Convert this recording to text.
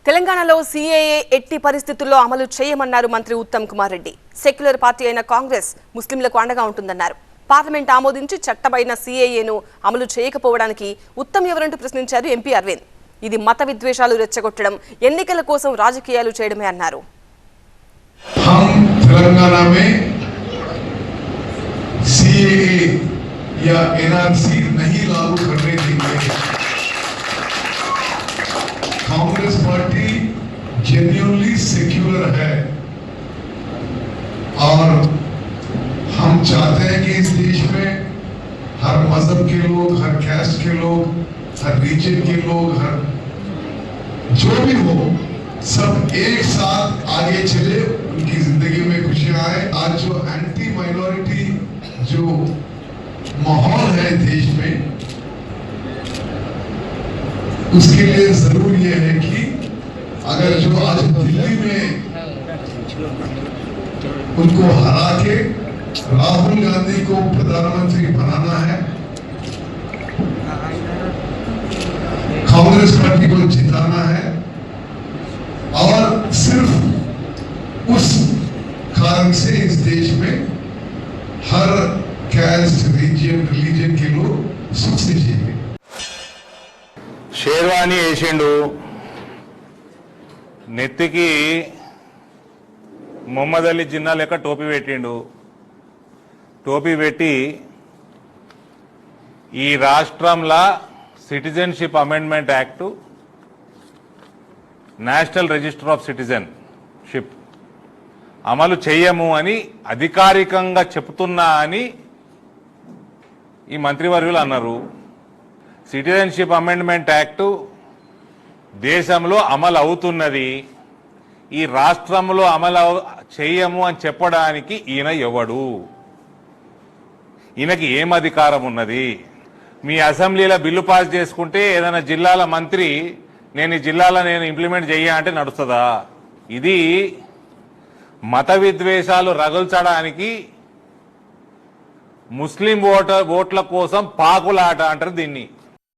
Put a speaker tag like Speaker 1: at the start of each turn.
Speaker 1: తెలంగాణలో సీఏఏ ఎట్టి పరిస్థితుల్లో అమలు చేయమన్నారు మంత్రి ఉత్తమ్ కుమార్ రెడ్డి. సెక్యులర్ పార్టీ అయిన కాంగ్రెస్ ముస్లింలకు అండగా ఉంటుందన్నారు. పార్లమెంట్ ఆమోదించి చట్టమైన సీఏఏను అమలు చేయకపోవడానికి ఉత్తమ్ ఎవరంటూ ప్రశ్నించారు ఎంపీ అరవింద్. ఇది మత విద్వేషాలు రెచ్చగొట్టడం, ఎన్నికల కోసం రాజకీయాలు చేయడమే అన్నారు.
Speaker 2: कांग्रेस पार्टी जेन्युइनली सेक्युलर है और हम चाहते हैं कि इस देश में हर मजहब के लोग, हर कैस्ट के लोग, हर रीजन के लोग, हर जो भी हो, सब एक साथ आगे चले, उनकी जिंदगी में खुशियां आए। आज जो एंटी माइनॉरिटी जो माहौल है देश में, उसके लिए जरूर यह है कि अगर जो आज दिल्ली में उनको हरा के राहुल गांधी को प्रधानमंत्री बनाना है, कांग्रेस पार्टी को जिताना है, और सिर्फ उस कारण से इस देश में हर कैस्ट, रिलीजन के लोग सुख से जिएंगे।
Speaker 3: शेरवानी వేసిండు, నెత్తికి మొహమ్మద్ అలీ జిన్నా లెక్క టోపీ పెట్టిండు. టోపీ పెట్టి ఈ రాష్ట్రంలో citizenship amendment act, national register of citizenship అమలు చేయము అని అధికారికంగా చెప్తున్నా అని ఈ మంత్రివర్యులు అన్నారు. సిటిజన్షిప్ అమెండ్మెంట్ యాక్టు దేశంలో అమలు అవుతున్నది, ఈ రాష్ట్రంలో అమలు చేయము అని చెప్పడానికి ఈయన ఎవడు? ఈయనకి ఏం అధికారం ఉన్నది? మీ అసెంబ్లీలో బిల్లు పాస్ చేసుకుంటే ఏదైనా జిల్లాల మంత్రి నేను ఈ జిల్లాలో నేను ఇంప్లిమెంట్ చెయ్య అంటే నడుస్తుందా? ఇది మత విద్వేషాలు రగుల్చడానికి, ముస్లిం ఓట్ల కోసం పాకులాట అంటారు దీన్ని.